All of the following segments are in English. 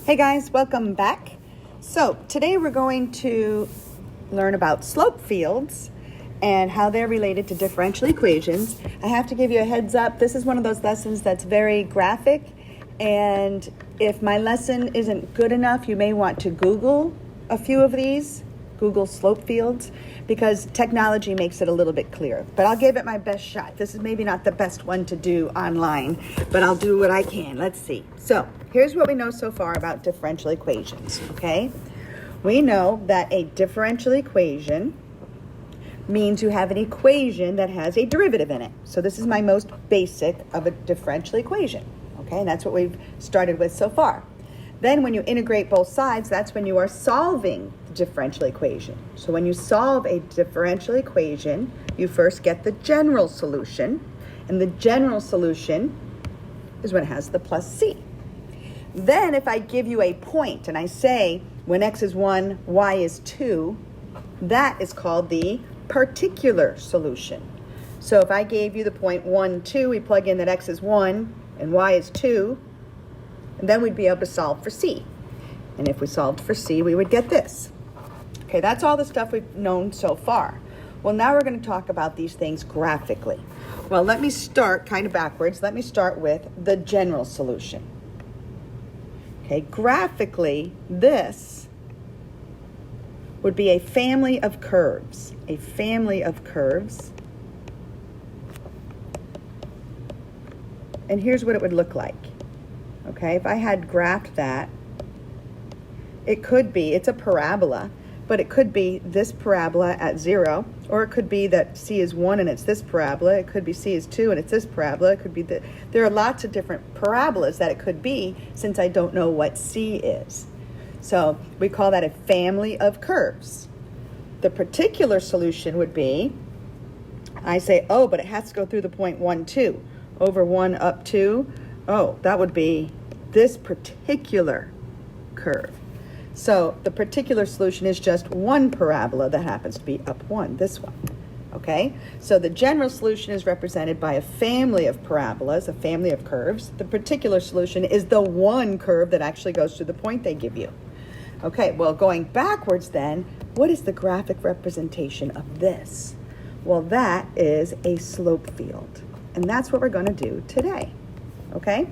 Hey guys, welcome back. So today we're going to learn about slope fields and how they're related to differential equations. I have to give you a heads up. This is one of those lessons that's very graphic, and if my lesson isn't good enough, you may want to Google a few of these. Google slope fields, because technology makes it a little bit clearer. But I'll give it my best shot. This is maybe not the best one to do online, but I'll do what I can. Let's see. So here's what we know so far about differential equations, okay? We know that a differential equation means you have an equation that has a derivative in it. So this is my most basic of a differential equation, okay? And that's what we've started with so far. Then when you integrate both sides, that's when you are solving the differential equation. So when you solve a differential equation, you first get the general solution, and the general solution is when it has the plus c. Then if I give you a point and I say when x is 1, y is 2, that is called the particular solution. So if I gave you the point 1, 2, we plug in that x is 1 and y is 2, and then we'd be able to solve for c. And if we solved for c, we would get this. Okay, that's all the stuff we've known so far. Well, now we're going to talk about these things graphically. Well, let me start kind of backwards. Let me start with the general solution. Okay, graphically, this would be a family of curves. A family of curves. And here's what it would look like. Okay, if I had graphed that, it could be, it's a parabola, but it could be this parabola at 0, or it could be that c is 1 and it's this parabola. It could be c is 2 and it's this parabola. It could be that there are lots of different parabolas that it could be, since I don't know what c is. So we call that a family of curves. The particular solution would be, I say, oh, but it has to go through the point 1, 2, over 1 up 2. Oh, that would be this particular curve. So the particular solution is just one parabola that happens to be up 1, this one. Okay? So the general solution is represented by a family of parabolas, a family of curves. The particular solution is the one curve that actually goes to the point they give you. Okay, well, going backwards then, what is the graphic representation of this? Well, that is a slope field. And that's what we're going to do today. Okay,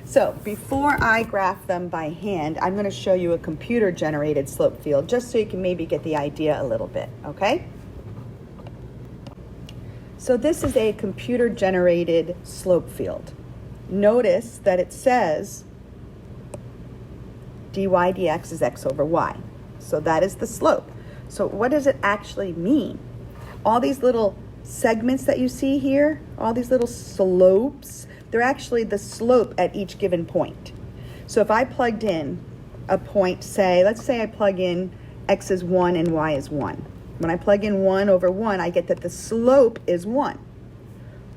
so before I graph them by hand, I'm going to show you a computer-generated slope field, just so you can maybe get the idea a little bit, okay? So this is a computer-generated slope field. Notice that it says dy dx is x over y. So that is the slope. So what does it actually mean? All these little segments that you see here, all these little slopes, they're actually the slope at each given point. So if I plugged in a point, let's say I plug in x is 1 and y is 1. When I plug in 1 over 1, I get that the slope is 1,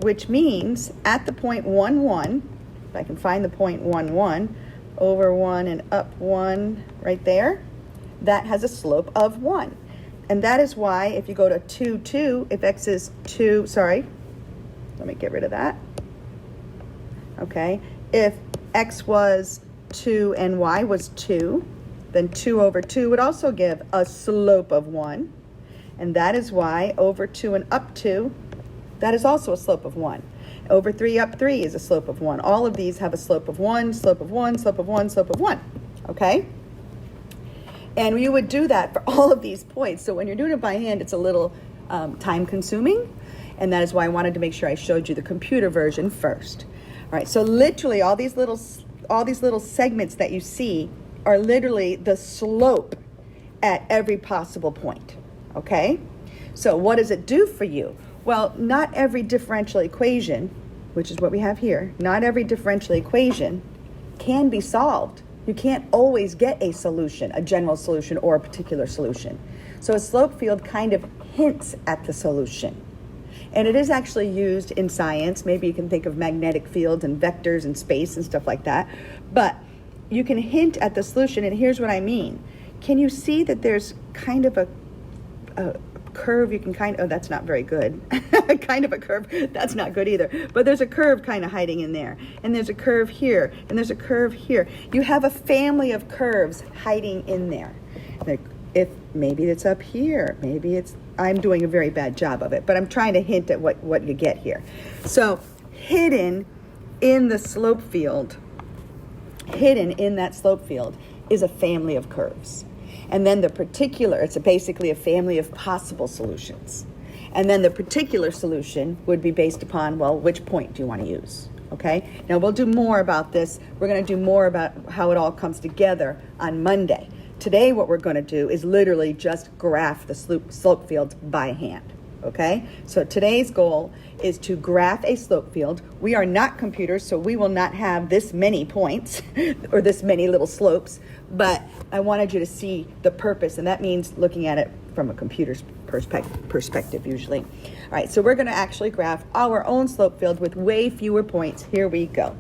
which means at the point 1, 1, if I can find the point 1, 1, over 1 and up 1 right there, that has a slope of 1. And that is why if you go to 2, 2, if x is 2, let me get rid of that. Okay, if x was 2 and y was 2, then 2 over 2 would also give a slope of 1. And that is why over 2 and up 2, that is also a slope of 1. Over 3 up 3 is a slope of 1. All of these have a slope of 1, slope of 1, slope of 1, slope of 1. Okay? And you would do that for all of these points. So when you're doing it by hand, it's a little time consuming. And that is why I wanted to make sure I showed you the computer version first. All right, so literally all these little segments that you see are literally the slope at every possible point, okay? So what does it do for you? Well, not every differential equation, which is what we have here, not every differential equation can be solved. You can't always get a solution, a general solution or a particular solution. So a slope field kind of hints at the solution. And it is actually used in science. Maybe you can think of magnetic fields and vectors and space and stuff like that. But you can hint at the solution, and here's what I mean. Can you see that there's kind of a curve you can oh, that's not very good. Kind of a curve, that's not good either. But there's a curve kind of hiding in there. And there's a curve here, and there's a curve here. You have a family of curves hiding in there. If maybe it's up here, maybe it's, I'm doing a very bad job of it, but I'm trying to hint at what you get here. So hidden in the slope field, hidden in that slope field is a family of curves. And then the particular, it's basically a family of possible solutions. And then the particular solution would be based upon, well, which point do you want to use? Okay? Now we'll do more about this. We're going to do more about how it all comes together on Monday. Today what we're going to do is literally just graph the slope fields by hand. Okay? So today's goal is to graph a slope field. We are not computers, so we will not have this many points or this many little slopes, but I wanted you to see the purpose, and that means looking at it from a computer's perspective usually. All right, so we're going to actually graph our own slope field with way fewer points. Here we go.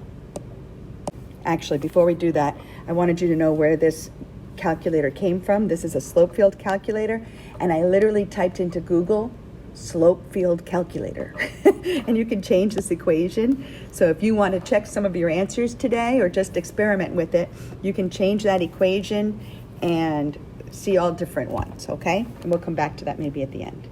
Actually, before we do that, I wanted you to know where this calculator came from. This is a slope field calculator, and I literally typed into Google slope field calculator and you can change this equation. So if you want to check some of your answers today or just experiment with it, you can change that equation and see all different ones, okay? And we'll come back to that maybe at the end.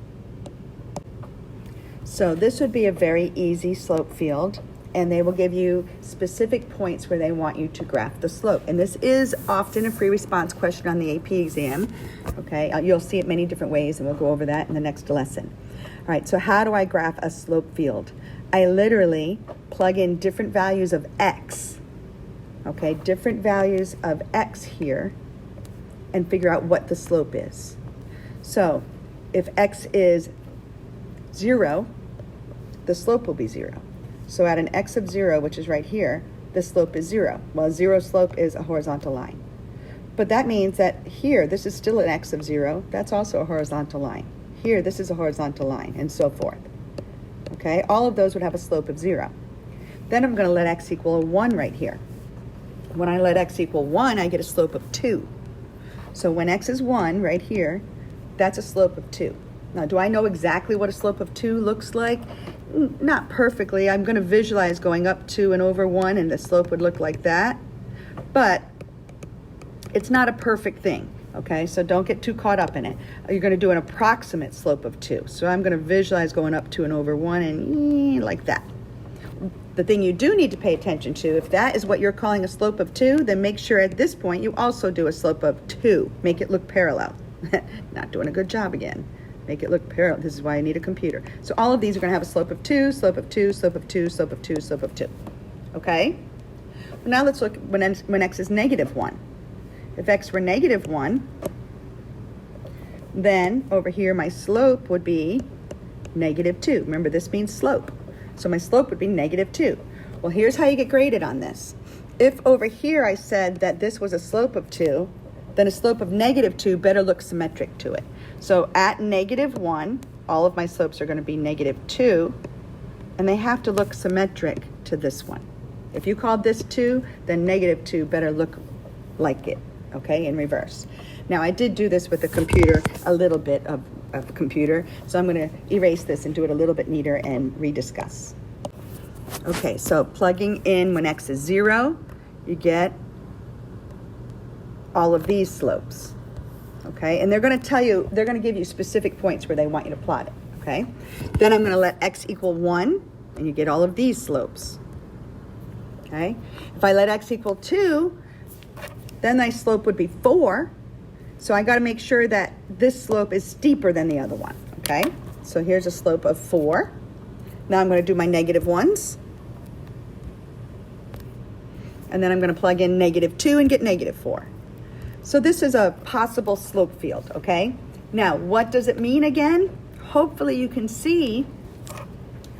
So this would be a very easy slope field, and they will give you specific points where they want you to graph the slope. And this is often a free response question on the AP exam, okay? You'll see it many different ways, and we'll go over that in the next lesson. All right, so how do I graph a slope field? I literally plug in different values of x, okay? Different values of x here, and figure out what the slope is. So if x is 0, the slope will be 0. So at an x of 0, which is right here, the slope is 0. Well, 0 slope is a horizontal line. But that means that here, this is still an x of 0. That's also a horizontal line. Here, this is a horizontal line, and so forth. Okay, all of those would have a slope of 0. Then I'm going to let x equal 1 right here. When I let x equal 1, I get a slope of 2. So when x is 1 right here, that's a slope of 2. Now, do I know exactly what a slope of 2 looks like? Not perfectly. I'm going to visualize going up 2 and over 1, and the slope would look like that. But it's not a perfect thing, okay? So don't get too caught up in it. You're going to do an approximate slope of 2. So I'm going to visualize going up 2 and over 1 and like that. The thing you do need to pay attention to, if that is what you're calling a slope of 2, then make sure at this point you also do a slope of 2. Make it look parallel. Not doing a good job again. Make it look parallel. This is why I need a computer. So all of these are going to have a slope of 2, slope of 2, slope of 2, slope of 2, slope of 2. Okay? Well, now let's look when x is negative 1. If x were negative 1, then over here my slope would be negative 2. Remember, this means slope. So my slope would be negative 2. Well, here's how you get graded on this. If over here I said that this was a slope of 2, then a slope of negative 2 better look symmetric to it. So at negative 1, all of my slopes are going to be negative 2, and they have to look symmetric to this one. If you called this 2, then negative 2 better look like it, okay, in reverse. Now, I did do this with the computer, a little bit of a computer, so I'm going to erase this and do it a little bit neater and rediscuss. Okay, so plugging in when x is 0, you get all of these slopes, okay? And they're going to tell you, they're going to give you specific points where they want you to plot it, okay? Then I'm going to let x equal 1, and you get all of these slopes, okay? If I let x equal 2, then my slope would be 4, so I got to make sure that this slope is steeper than the other one, okay? So here's a slope of 4. Now I'm going to do my negative ones. And then I'm going to plug in negative 2 and get negative 4. So this is a possible slope field, okay? Now, what does it mean again? Hopefully you can see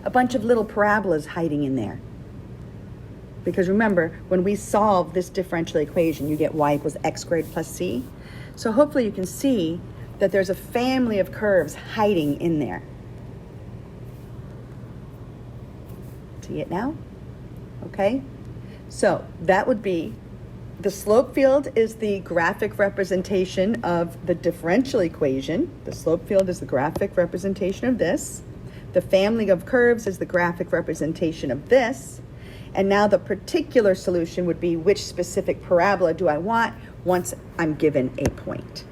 a bunch of little parabolas hiding in there. Because remember, when we solve this differential equation, you get y equals x squared plus c. So hopefully you can see that there's a family of curves hiding in there. See it now? Okay? So that would be The slope field is the graphic representation of the differential equation. The slope field is the graphic representation of this. The family of curves is the graphic representation of this. And now the particular solution would be which specific parabola do I want once I'm given a point.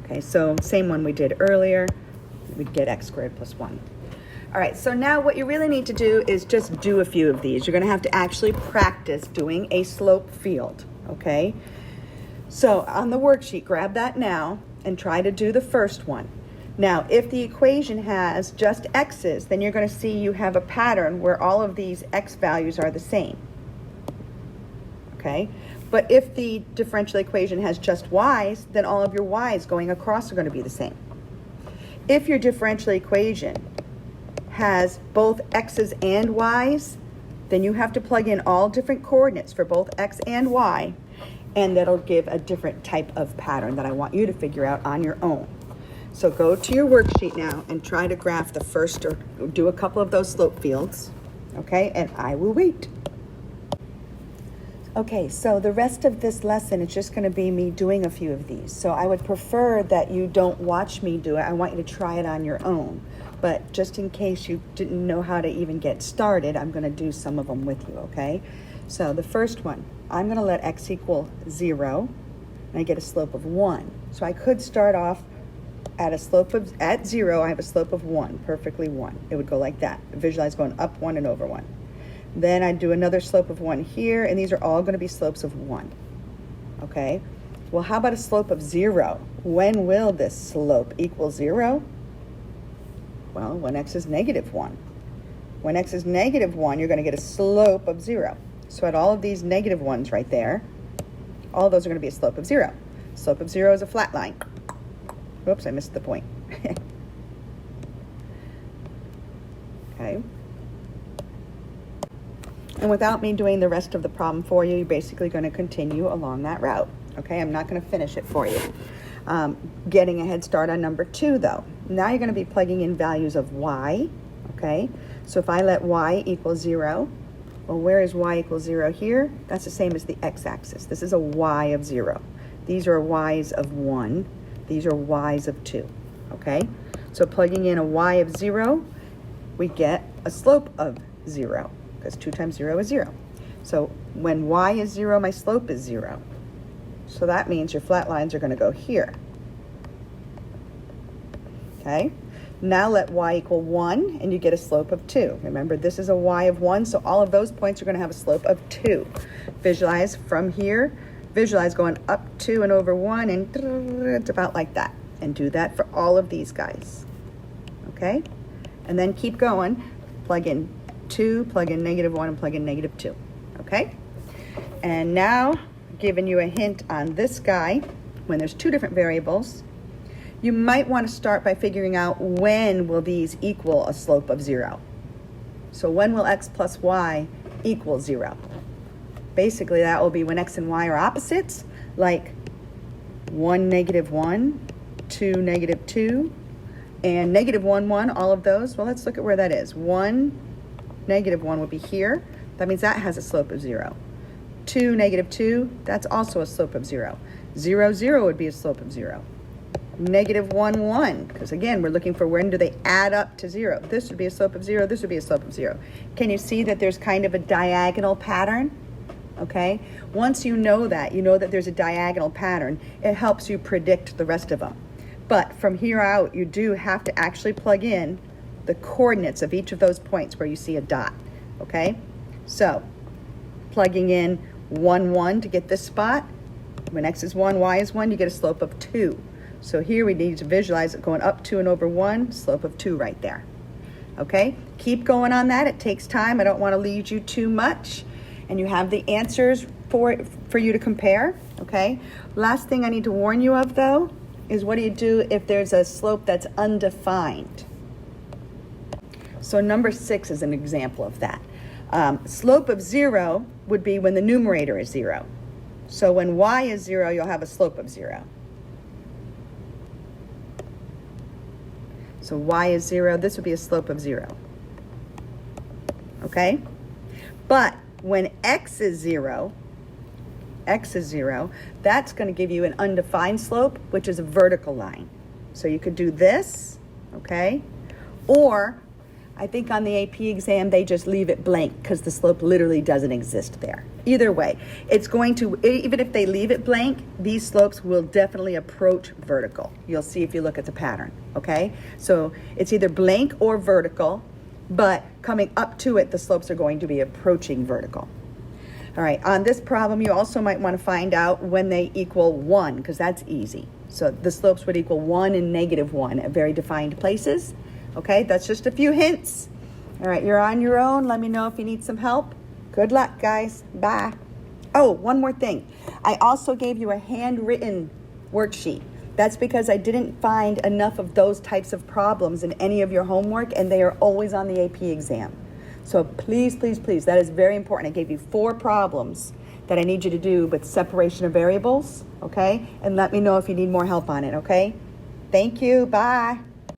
Okay, so same one we did earlier. We'd get x squared plus 1. All right, so now what you really need to do is just do a few of these. You're going to have to actually practice doing a slope field, okay? So on the worksheet, grab that now and try to do the first one. Now, if the equation has just x's, then you're going to see you have a pattern where all of these x values are the same, okay? But if the differential equation has just y's, then all of your y's going across are going to be the same. If your differential equation has both x's and y's, then you have to plug in all different coordinates for both x and y, and that'll give a different type of pattern that I want you to figure out on your own. So go to your worksheet now and try to graph the first, or do a couple of those slope fields, okay? And I will wait. Okay, so the rest of this lesson is just going to be me doing a few of these. So I would prefer that you don't watch me do it. I want you to try it on your own. But just in case you didn't know how to even get started, I'm going to do some of them with you, okay? So the first one, I'm going to let x equal 0, and I get a slope of 1. So I could start off at 0, I have a slope of 1, perfectly 1. It would go like that. Visualize going up 1 and over 1. Then I'd do another slope of 1 here, and these are all going to be slopes of 1, okay? Well, how about a slope of 0? When will this slope equal 0? Well, when x is negative 1. When x is negative 1, you're going to get a slope of 0. So at all of these negative ones right there, all of those are going to be a slope of 0. Slope of 0 is a flat line. Whoops, I missed the point. Okay. And without me doing the rest of the problem for you, you're basically going to continue along that route. Okay, I'm not going to finish it for you. Getting a head start on number 2, though. Now you're going to be plugging in values of y, okay? So if I let y equal 0, well, where is y equal 0 here? That's the same as the x-axis. This is a y of 0. These are y's of 1. These are y's of 2, okay? So plugging in a y of 0, we get a slope of 0, because 2 times 0 is 0. So when y is 0, my slope is 0. So that means your flat lines are going to go here. Okay? Now let y equal 1, and you get a slope of 2. Remember, this is a y of 1, so all of those points are going to have a slope of 2. Visualize from here. Visualize going up 2 and over 1, and it's about like that. And do that for all of these guys. Okay? And then keep going. Plug in 2, plug in negative 1, and plug in negative 2. Okay? And now, giving you a hint on this guy, when there's 2 different variables, you might want to start by figuring out when will these equal a slope of 0. So when will x plus y equal 0? Basically, that will be when x and y are opposites, like 1, negative 1, 2, negative 2, and negative 1, 1, all of those. Well, let's look at where that is. 1, negative 1 would be here. That means that has a slope of 0. 2, negative 2, that's also a slope of 0. 0, 0 would be a slope of 0. Negative 1, 1, because again, we're looking for when do they add up to 0. This would be a slope of 0, this would be a slope of 0. Can you see that there's kind of a diagonal pattern? Okay? Once you know that there's a diagonal pattern, it helps you predict the rest of them. But from here out, you do have to actually plug in the coordinates of each of those points where you see a dot. Okay? So, plugging in 1, 1 to get this spot. When x is 1, y is 1, you get a slope of 2. So here we need to visualize it going up 2 and over 1, slope of 2 right there. Okay? Keep going on that. It takes time. I don't want to lead you too much. And you have the answers for you to compare. Okay? Last thing I need to warn you of, though, is what do you do if there's a slope that's undefined? So number 6 is an example of that. Slope of 0 would be when the numerator is 0. So when y is 0, you'll have a slope of 0. So y is 0, this would be a slope of 0. Okay? But when x is 0, that's going to give you an undefined slope, which is a vertical line. So you could do this, okay? Or I think on the AP exam, they just leave it blank because the slope literally doesn't exist there. Either way, it's going to, even if they leave it blank, these slopes will definitely approach vertical. You'll see if you look at the pattern, okay? So it's either blank or vertical, but coming up to it, the slopes are going to be approaching vertical. All right, on this problem, you also might want to find out when they equal 1, because that's easy. So the slopes would equal 1 and -1 at very defined places. Okay, that's just a few hints. All right, you're on your own. Let me know if you need some help. Good luck, guys. Bye. Oh, one more thing. I also gave you a handwritten worksheet. That's because I didn't find enough of those types of problems in any of your homework, and they are always on the AP exam. So please, please, please, that is very important. I gave you 4 problems that I need you to do with separation of variables, okay? And let me know if you need more help on it, okay? Thank you. Bye.